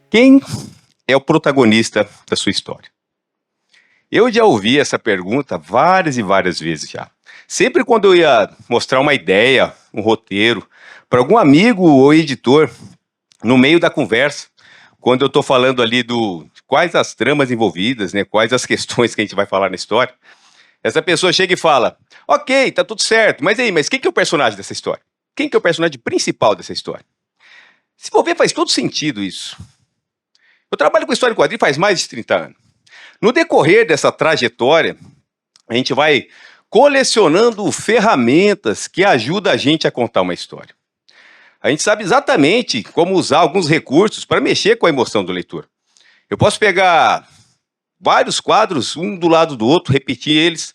Quem é o protagonista da sua história? Eu já ouvi essa pergunta várias e várias vezes já. Sempre quando eu ia mostrar uma ideia, um roteiro, para algum amigo ou editor, no meio da conversa, quando eu estou falando ali de quais as tramas envolvidas, né, quais as questões que a gente vai falar na história, essa pessoa chega e fala: Ok, tá tudo certo, mas aí, mas quem que é o personagem dessa história? Quem que é o personagem principal dessa história? Se for ver, faz todo sentido isso. Eu trabalho com história em quadrinhos faz mais de 30 anos. No decorrer dessa trajetória, a gente vai colecionando ferramentas que ajudam a gente a contar uma história. A gente sabe exatamente como usar alguns recursos para mexer com a emoção do leitor. Eu posso pegar vários quadros, um do lado do outro, repetir eles,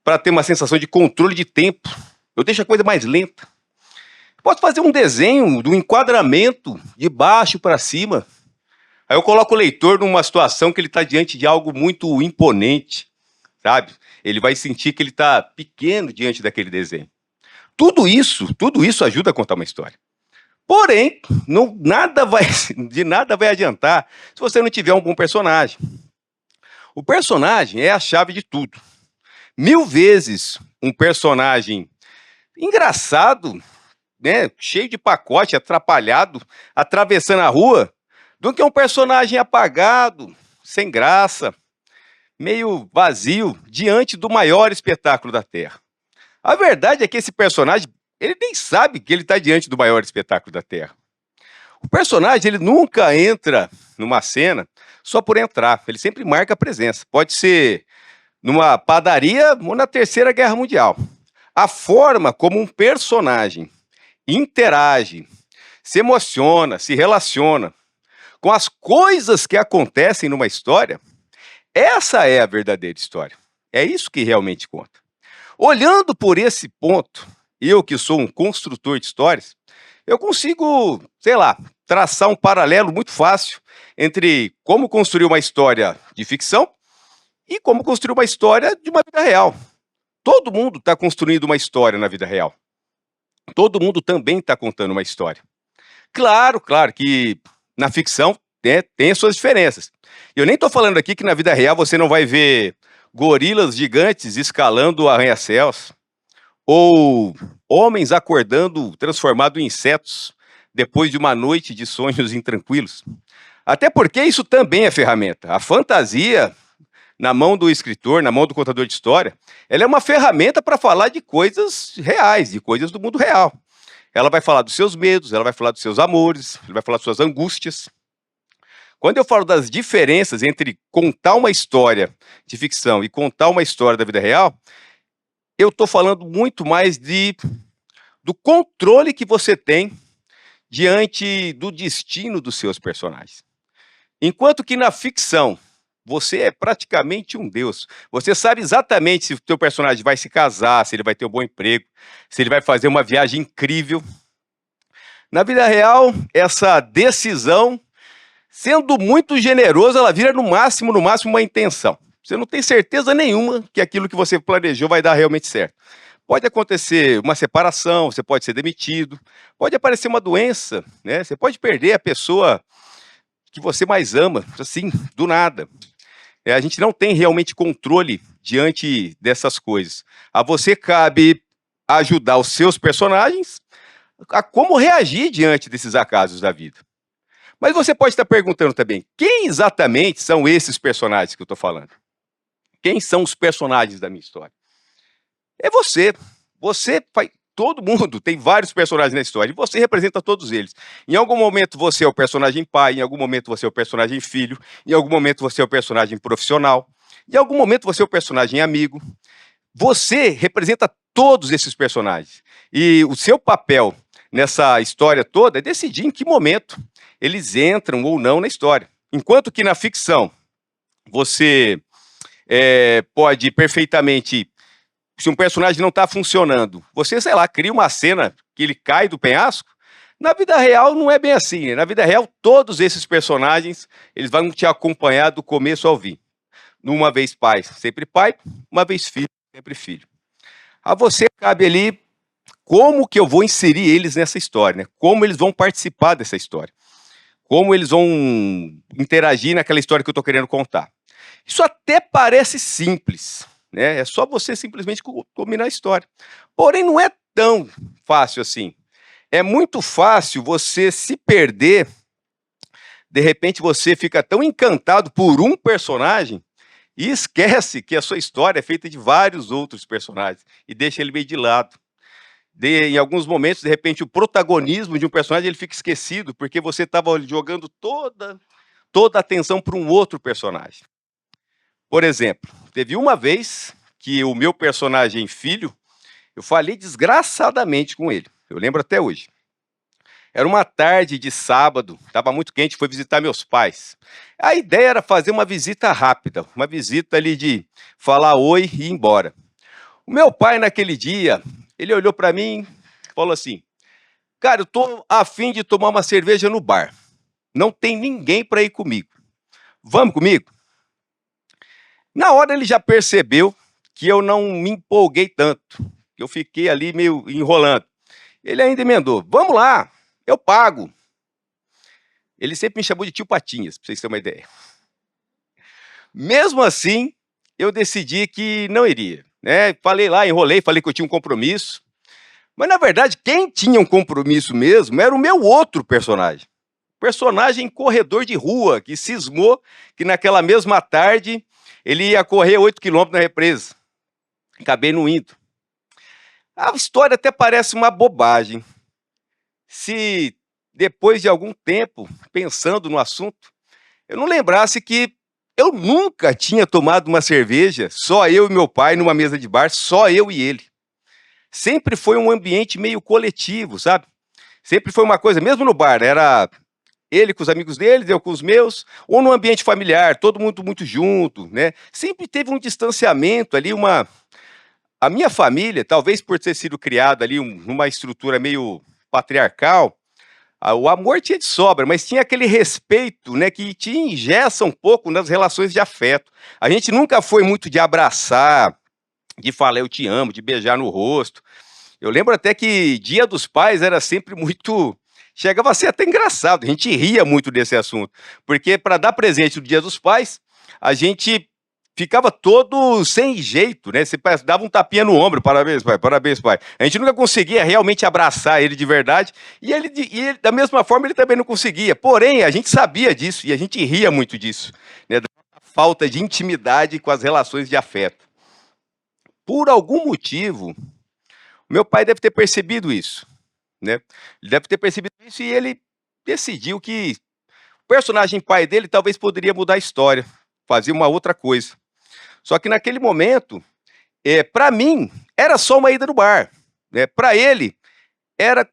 para ter uma sensação de controle de tempo. Eu deixo a coisa mais lenta. Posso fazer um desenho do enquadramento de baixo para cima. Aí eu coloco o leitor numa situação que ele está diante de algo muito imponente, sabe? Ele vai sentir que ele está pequeno diante daquele desenho. Tudo isso ajuda a contar uma história. Porém, de nada vai adiantar se você não tiver um bom personagem. O personagem é a chave de tudo. 1000 vezes um personagem engraçado, né, cheio de pacote, atrapalhado, atravessando a rua, do que um personagem apagado, sem graça, meio vazio, diante do maior espetáculo da Terra. A verdade é que esse personagem, ele nem sabe que ele está diante do maior espetáculo da Terra. O personagem, ele nunca entra numa cena só por entrar, ele sempre marca a presença. Pode ser numa padaria ou na Terceira Guerra Mundial. A forma como um personagem interage, se emociona, se relaciona com as coisas que acontecem numa história, essa é a verdadeira história. É isso que realmente conta. Olhando por esse ponto, eu que sou um construtor de histórias, eu consigo, sei lá, traçar um paralelo muito fácil entre como construir uma história de ficção e como construir uma história de uma vida real. Todo mundo está construindo uma história na vida real. Todo mundo também está contando uma história. Claro que na ficção, né, tem as suas diferenças. Eu nem estou falando aqui que na vida real você não vai ver gorilas gigantes escalando arranha-céus, ou homens acordando transformados em insetos depois de uma noite de sonhos intranquilos. Até porque isso também é ferramenta. A fantasia, na mão do escritor, na mão do contador de história, ela é uma ferramenta para falar de coisas reais, de coisas do mundo real. Ela vai falar dos seus medos, ela vai falar dos seus amores, ela vai falar das suas angústias. Quando eu falo das diferenças entre contar uma história de ficção e contar uma história da vida real, eu estou falando muito mais do controle que você tem diante do destino dos seus personagens. Enquanto que na ficção, você é praticamente um deus. Você sabe exatamente se o teu personagem vai se casar, se ele vai ter um bom emprego, se ele vai fazer uma viagem incrível. Na vida real, essa decisão, sendo muito generosa, ela vira no máximo uma intenção. Você não tem certeza nenhuma que aquilo que você planejou vai dar realmente certo. Pode acontecer uma separação, você pode ser demitido, pode aparecer uma doença, né? Você pode perder a pessoa que você mais ama, assim, do nada. A gente não tem realmente controle diante dessas coisas. A você cabe ajudar os seus personagens a como reagir diante desses acasos da vida. Mas você pode estar perguntando também, quem exatamente são esses personagens que eu estou falando? Quem são os personagens da minha história? É você. Todo mundo tem vários personagens na história e você representa todos eles. Em algum momento você é o personagem pai, em algum momento você é o personagem filho, em algum momento você é o personagem profissional, em algum momento você é o personagem amigo. Você representa todos esses personagens. E o seu papel nessa história toda é decidir em que momento eles entram ou não na história. Enquanto que na ficção você pode perfeitamente, se um personagem não está funcionando, você, sei lá, cria uma cena que ele cai do penhasco. Na vida real não é bem assim, né? Na vida real todos esses personagens eles vão te acompanhar do começo ao fim. Uma vez pai, uma vez filho, sempre filho. A você cabe ali como que eu vou inserir eles nessa história, né? Como eles vão participar dessa história. como eles vão interagir naquela história que eu estou querendo contar. Isso até parece simples, né? É só você simplesmente combinar a história. Porém, não é tão fácil assim. É muito fácil você se perder. De repente, você fica tão encantado por um personagem e esquece que a sua história é feita de vários outros personagens e deixa ele meio de lado. Em alguns momentos, de repente, o protagonismo de um personagem ele fica esquecido porque você estava jogando toda a atenção para um outro personagem. Por exemplo, teve uma vez que o meu personagem filho, eu falei desgraçadamente com ele. Eu lembro até hoje. Era uma tarde de sábado, estava muito quente, fui visitar meus pais. A ideia era fazer uma visita rápida, uma visita ali de falar oi e ir embora. O meu pai, naquele dia, ele olhou para mim e falou assim: cara, eu tô a fim de tomar uma cerveja no bar. Não tem ninguém para ir comigo. Vamos comigo? Na hora ele já percebeu que eu não me empolguei tanto, que eu fiquei ali meio enrolando. Ele ainda emendou: vamos lá, eu pago. Ele sempre me chamou de tio Patinhas, para vocês terem uma ideia. Mesmo assim, eu decidi que não iria, né? Falei lá, enrolei, falei que eu tinha um compromisso. Mas, na verdade, quem tinha um compromisso mesmo era o meu outro personagem. Personagem corredor de rua, que cismou que naquela mesma tarde ele ia correr 8 quilômetros na represa. Acabei não indo. A história até parece uma bobagem. Se depois de algum tempo, pensando no assunto, eu não lembrasse que eu nunca tinha tomado uma cerveja, só eu e meu pai, numa mesa de bar, só eu e ele. Sempre foi um ambiente meio coletivo, sabe? Sempre foi uma coisa, mesmo no bar, era ele com os amigos dele, eu com os meus, ou no ambiente familiar, todo mundo muito junto, né? Sempre teve um distanciamento ali, A minha família, talvez por ter sido criada ali numa estrutura meio patriarcal, o amor tinha de sobra, mas tinha aquele respeito, né, que te engessa um pouco nas relações de afeto. A gente nunca foi muito de abraçar, de falar eu te amo, de beijar no rosto. Eu lembro até que Dia dos Pais era sempre muito. Chegava a ser até engraçado, a gente ria muito desse assunto. Porque para dar presente no Dia dos Pais, a gente ficava todo sem jeito, né? Você dava um tapinha no ombro, parabéns, pai, parabéns, pai. A gente nunca conseguia realmente abraçar ele de verdade, e ele, da mesma forma, ele também não conseguia. Porém, a gente sabia disso, e a gente ria muito disso, né? Da falta de intimidade com as relações de afeto. Por algum motivo, meu pai deve ter percebido isso, né? Ele deve ter percebido isso e ele decidiu que o personagem pai dele talvez poderia mudar a história, fazer uma outra coisa. Só que naquele momento, para mim, era só uma ida no bar, né? Para ele, era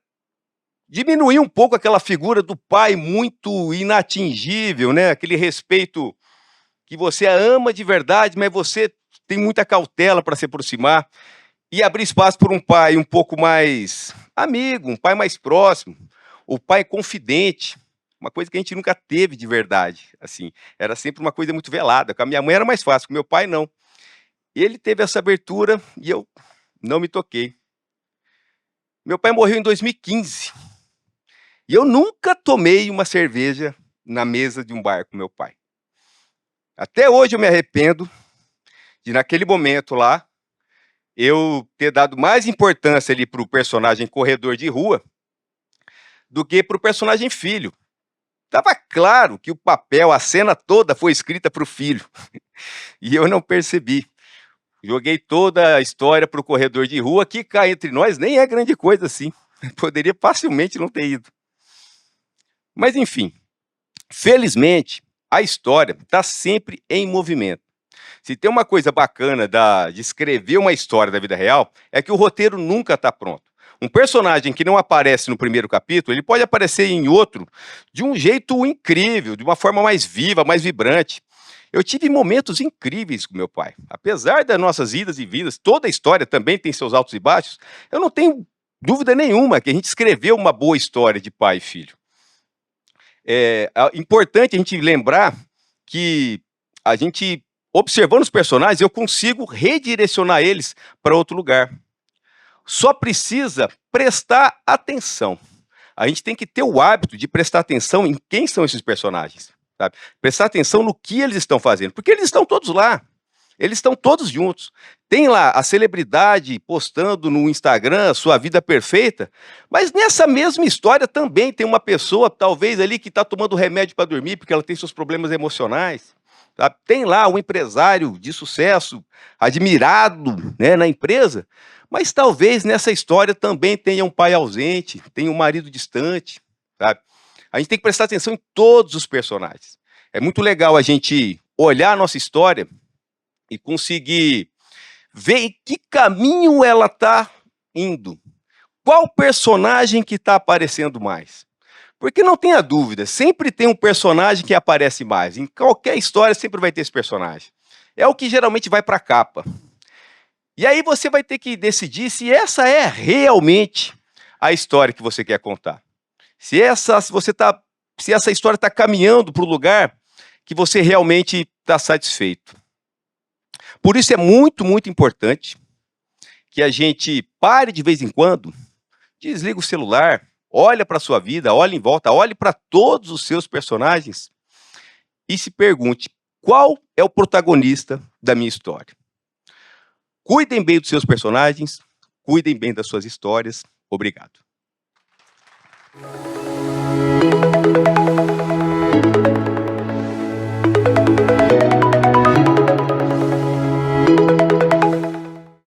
diminuir um pouco aquela figura do pai muito inatingível, né? Aquele respeito que você ama de verdade, mas você tem muita cautela para se aproximar. E abrir espaço por um pai um pouco mais amigo, um pai mais próximo, o pai confidente, uma coisa que a gente nunca teve de verdade, assim, era sempre uma coisa muito velada. Com a minha mãe era mais fácil, com meu pai não. Ele teve essa abertura e eu não me toquei. Meu pai morreu em 2015 e eu nunca tomei uma cerveja na mesa de um bar com meu pai. Até hoje eu me arrependo de, naquele momento lá, eu ter dado mais importância ali para o personagem corredor de rua do que para o personagem filho. Estava claro que o papel, a cena toda foi escrita para o filho. E eu não percebi. Joguei toda a história para o corredor de rua, que cá entre nós nem é grande coisa assim. Poderia facilmente não ter ido. Mas enfim, felizmente, a história está sempre em movimento. Se tem uma coisa bacana de escrever uma história da vida real, é que o roteiro nunca está pronto. Um personagem que não aparece no primeiro capítulo, ele pode aparecer em outro de um jeito incrível, de uma forma mais viva, mais vibrante. Eu tive momentos incríveis com meu pai. Apesar das nossas idas e vindas, toda a história também tem seus altos e baixos, eu não tenho dúvida nenhuma que a gente escreveu uma boa história de pai e filho. É importante a gente lembrar que a gente, observando os personagens, eu consigo redirecionar eles para outro lugar. Só precisa prestar atenção. a gente tem que ter o hábito de prestar atenção em quem são esses personagens, sabe? Prestar atenção no que eles estão fazendo, porque eles estão todos lá. Eles estão todos juntos. Tem lá a celebridade postando no Instagram sua vida perfeita, mas nessa mesma história também tem uma pessoa, talvez ali, que está tomando remédio para dormir porque ela tem seus problemas emocionais. Sabe? Tem lá um empresário de sucesso, admirado, né, na empresa, mas talvez nessa história também tenha um pai ausente, tenha um marido distante. Sabe? A gente tem que prestar atenção em todos os personagens. É muito legal a gente olhar a nossa história e conseguir ver em que caminho ela está indo. Qual personagem que está aparecendo mais? Porque não tenha dúvida, sempre tem um personagem que aparece mais. Em qualquer história sempre vai ter esse personagem. É o que geralmente vai para a capa. E aí você vai ter que decidir se essa é realmente a história que você quer contar. Se essa história está caminhando para o lugar que você realmente está satisfeito. Por isso é muito, muito importante que a gente pare de vez em quando, desliga o celular, olha para a sua vida, olha em volta, olhe para todos os seus personagens e se pergunte: qual é o protagonista da minha história? Cuidem bem dos seus personagens, cuidem bem das suas histórias. Obrigado.